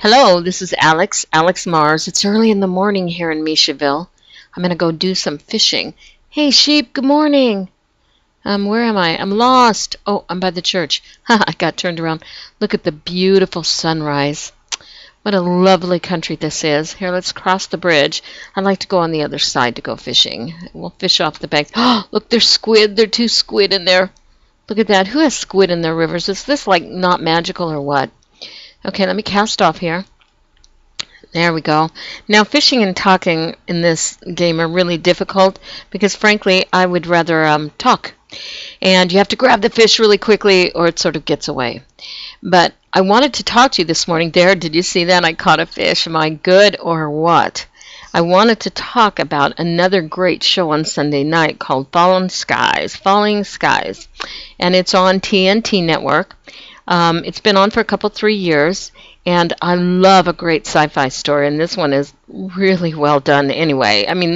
Hello, this is Alex Mars. It's early in the morning here in Mishawille. I'm going to go do some fishing. Hey, sheep, good morning. Where am I? I'm lost. Oh, I'm by the church. I got turned around. Look at the beautiful sunrise. What a lovely country this is. Here, let's cross the bridge. I'd like to go on the other side to go fishing. We'll fish off the bank. Oh, look, there's squid. There are two squid in there. Look at that. Who has squid in their rivers? Is this like not magical or what? Okay, let me cast off here. There we go. Now, fishing and talking in this game are really difficult because, frankly, I would rather talk. And you have to grab the fish really quickly or it sort of gets away. But I wanted to talk to you this morning. There, did you see that? I caught a fish. Am I good or what? I wanted to talk about another great show on Sunday night called Falling Skies. And it's on TNT Network. It's been on for a couple, 3 years, and I love a great sci-fi story, and this one is really well done anyway. I mean,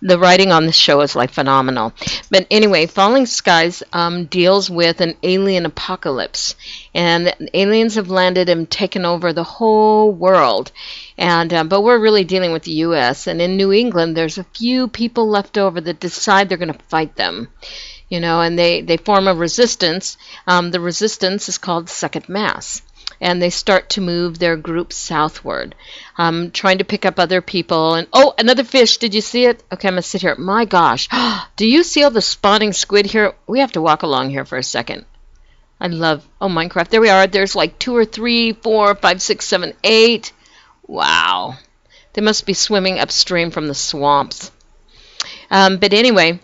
the writing on this show is like phenomenal. But anyway, Falling Skies deals with an alien apocalypse, and aliens have landed and taken over the whole world. And but we're really dealing with the U.S., and in New England, there's a few people left over that decide they're going to fight them. And they form a resistance. The resistance is called Second Mass. And they start to move their group southward, trying to pick up other people. And oh, another fish. Did you see it? Okay, I'm going to sit here. My gosh. Do you see all the spawning squid here? We have to walk along here for a second. I love, Minecraft. There we are. There's like 2 or 3, 4, 5, 6, 7, 8. Wow. They must be swimming upstream from the swamps. But anyway...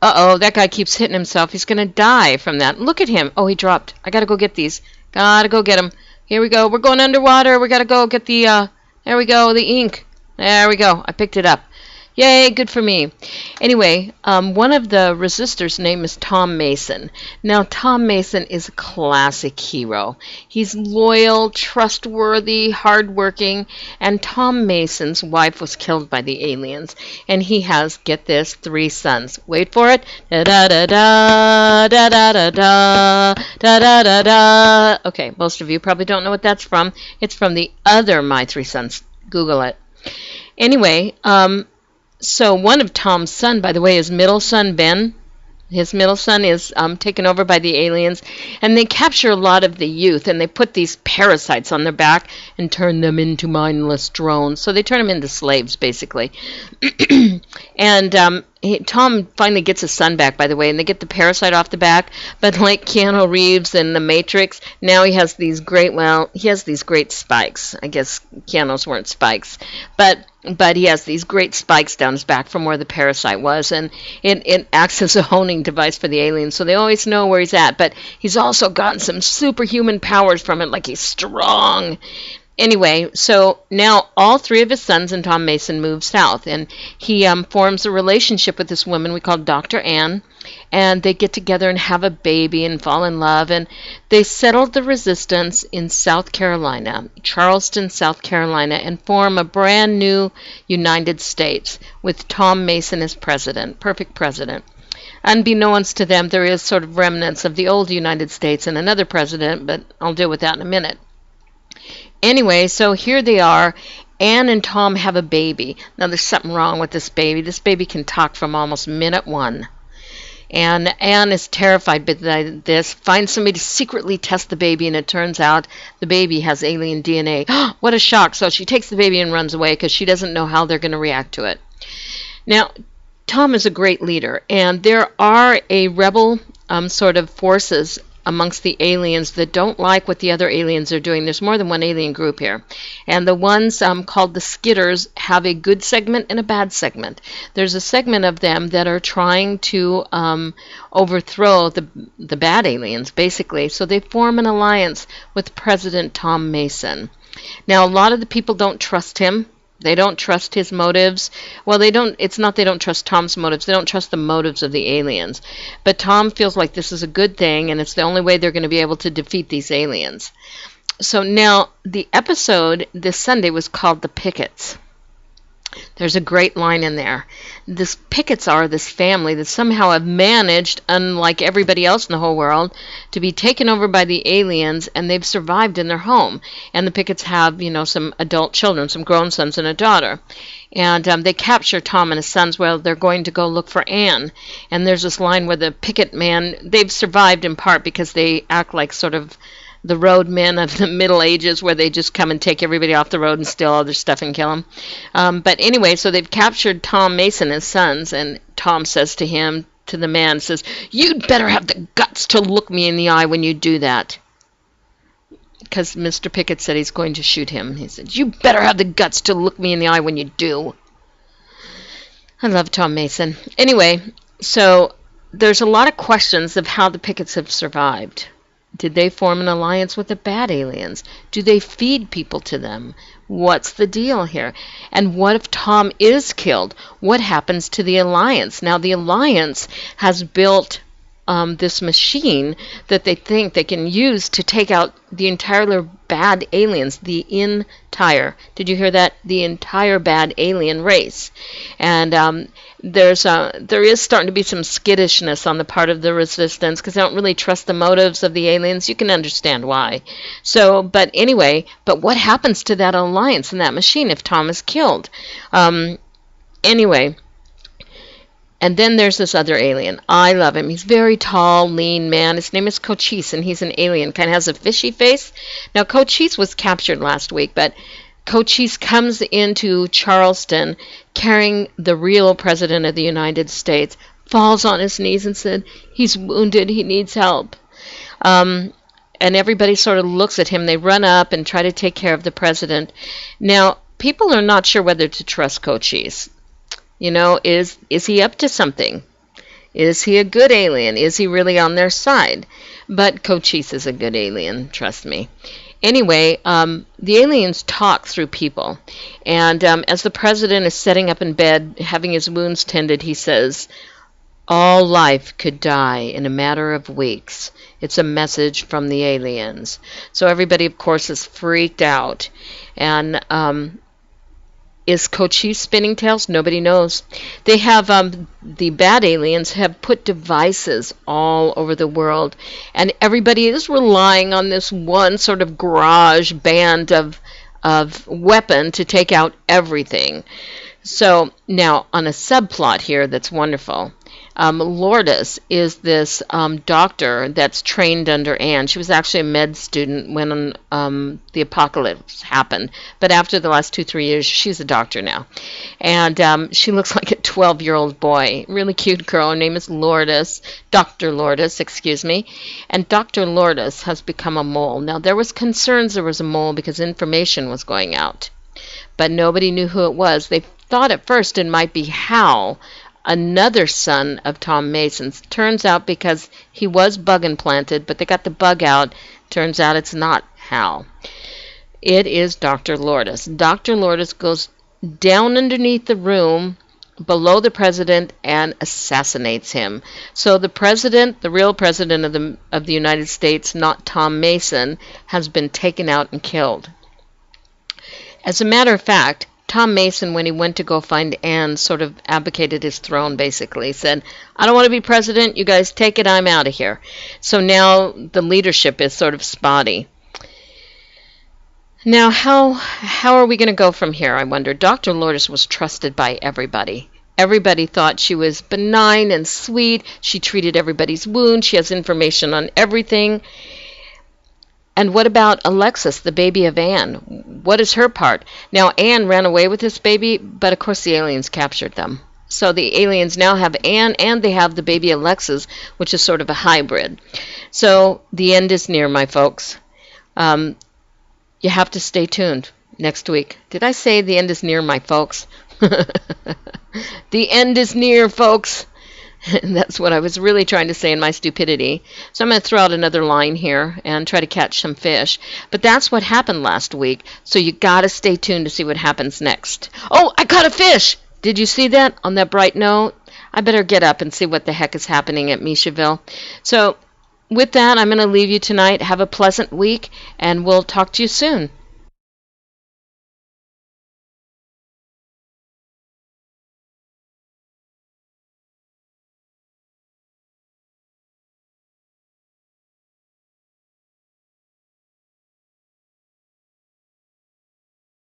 Uh-oh, that guy keeps hitting himself. He's going to die from that. Look at him. Oh, he dropped. I got to go get these. Got to go get him. Here we go. We're going underwater. We got to go get the, there we go, the ink. There we go. I picked it up. Yay, good for me. Anyway, one of the resistors' name is Tom Mason. Now, Tom Mason is a classic hero. He's loyal, trustworthy, hardworking, and Tom Mason's wife was killed by the aliens. And he has, get this, 3 sons. Wait for it. Da-da-da-da, da-da-da-da, da-da-da-da. Okay, most of you probably don't know what that's from. It's from the other My 3 Sons. Google it. Anyway, so one of Tom's son, by the way, his middle son, Ben, his middle son is taken over by the aliens, and they capture a lot of the youth, and they put these parasites on their back and turn them into mindless drones. So they turn them into slaves, basically. And Tom finally gets his son back, by the way, and they get the parasite off the back. But like Keanu Reeves in The Matrix, now he has these great spikes. I guess Keanu's weren't spikes, but he has these great spikes down his back from where the parasite was, and it acts as a honing device for the aliens, so they always know where he's at. But he's also gotten some superhuman powers from it, like he's strong. Anyway, so now all 3 of his sons and Tom Mason move south, and he forms a relationship with this woman we call Dr. Ann, and they get together and have a baby and fall in love, and they settled the resistance in South Carolina, Charleston, South Carolina, and form a brand new United States with Tom Mason as president, perfect president. Unbeknownst to them, there is sort of remnants of the old United States and another president, but I'll deal with that in a minute. Anyway, so here they are. Anne and Tom have a baby. Now, there's something wrong with this baby. This baby can talk from almost minute 1. And Anne is terrified by this, finds somebody to secretly test the baby, and it turns out the baby has alien DNA. What a shock. So she takes the baby and runs away because she doesn't know how they're going to react to it. Now, Tom is a great leader, and there are a rebel sort of forces amongst the aliens that don't like what the other aliens are doing. There's more than one alien group here. And the ones called the Skitters have a good segment and a bad segment. There's a segment of them that are trying to overthrow the bad aliens, basically. So they form an alliance with President Tom Mason. Now, a lot of the people don't trust him. They don't trust his motives. Well, it's not they don't trust Tom's motives. They don't trust the motives of the aliens. But Tom feels like this is a good thing, and it's the only way they're going to be able to defeat these aliens. So now, the episode this Sunday was called The Pickets. There's a great line in there. This pickets are this family that somehow have managed, unlike everybody else in the whole world, to be taken over by the aliens, and they've survived in their home. And the pickets have, some adult children, some grown sons and a daughter. And they capture Tom and his sons while they're going to go look for Anne. And there's this line where the picket man, they've survived in part because they act like sort of the road men of the Middle Ages, where they just come and take everybody off the road and steal all their stuff and kill them. But anyway, so they've captured Tom Mason and his sons, and Tom says to the man, says, "You'd better have the guts to look me in the eye when you do that." Because Mr. Pickett said he's going to shoot him. He said, "You better have the guts to look me in the eye when you do." I love Tom Mason. Anyway, so there's a lot of questions of how the Pickets have survived. Did they form an alliance with the bad aliens? Do they feed people to them? What's the deal here? And what if Tom is killed? What happens to the alliance? Now, the alliance has built this machine that they think they can use to take out the entire bad aliens, did you hear that? The entire bad alien race. And there is starting to be some skittishness on the part of the resistance because they don't really trust the motives of the aliens. You can understand why. But what happens to that alliance and that machine if Tom is killed? Anyway. And then there's this other alien. I love him. He's a very tall, lean man. His name is Cochise, and he's an alien. Kind of has a fishy face. Now, Cochise was captured last week, but Cochise comes into Charleston carrying the real President of the United States, falls on his knees and said, "He's wounded. He needs help." And everybody sort of looks at him. They run up and try to take care of the President. Now, people are not sure whether to trust Cochise. Is he up to something? Is he a good alien? Is he really on their side? But Cochise is a good alien, trust me. Anyway, the aliens talk through people. And as the President is sitting up in bed, having his wounds tended, he says, "All life could die in a matter of weeks. It's a message from the aliens." So everybody, of course, is freaked out. And is Cochise spinning tails? Nobody knows. They have, the bad aliens have put devices all over the world, and everybody is relying on this one sort of garage band of weapon to take out everything. So now, on a subplot here that's wonderful, Lourdes is this doctor that's trained under Anne. She was actually a med student when the apocalypse happened. But after the last 2-3 years, she's a doctor now. And she looks like a 12-year-old boy. Really cute girl. Her name is Lourdes. Dr. Lourdes, excuse me. And Dr. Lourdes has become a mole. Now, there was concerns there was a mole because information was going out. But nobody knew who it was. They thought at first it might be Hal, another son of Tom Mason's. Turns out because he was bug implanted, but they got the bug out, turns out it's not Hal. It is Dr. Lourdes. Dr. Lourdes goes down underneath the room below the President and assassinates him. So the President, the real President of the United States, not Tom Mason, has been taken out and killed. As a matter of fact, Tom Mason, when he went to go find Anne, sort of abdicated his throne, basically. Said, "I don't want to be president. You guys take it. I'm out of here." So now the leadership is sort of spotty. Now, how are we going to go from here, I wonder? Dr. Lourdes was trusted by everybody. Everybody thought she was benign and sweet. She treated everybody's wound. She has information on everything. And what about Alexis, the baby of Anne? What is her part? Now, Anne ran away with this baby, but of course the aliens captured them. So the aliens now have Anne, and they have the baby Alexis, which is sort of a hybrid. So the end is near, my folks. You have to stay tuned next week. Did I say the end is near, my folks? The end is near, folks. That's what I was really trying to say in my stupidity. So I'm going to throw out another line here and try to catch some fish. But that's what happened last week. So you got to stay tuned to see what happens next. Oh, I caught a fish! Did you see that on that bright note? I better get up and see what the heck is happening at Michaville. So with that, I'm going to leave you tonight. Have a pleasant week, and we'll talk to you soon.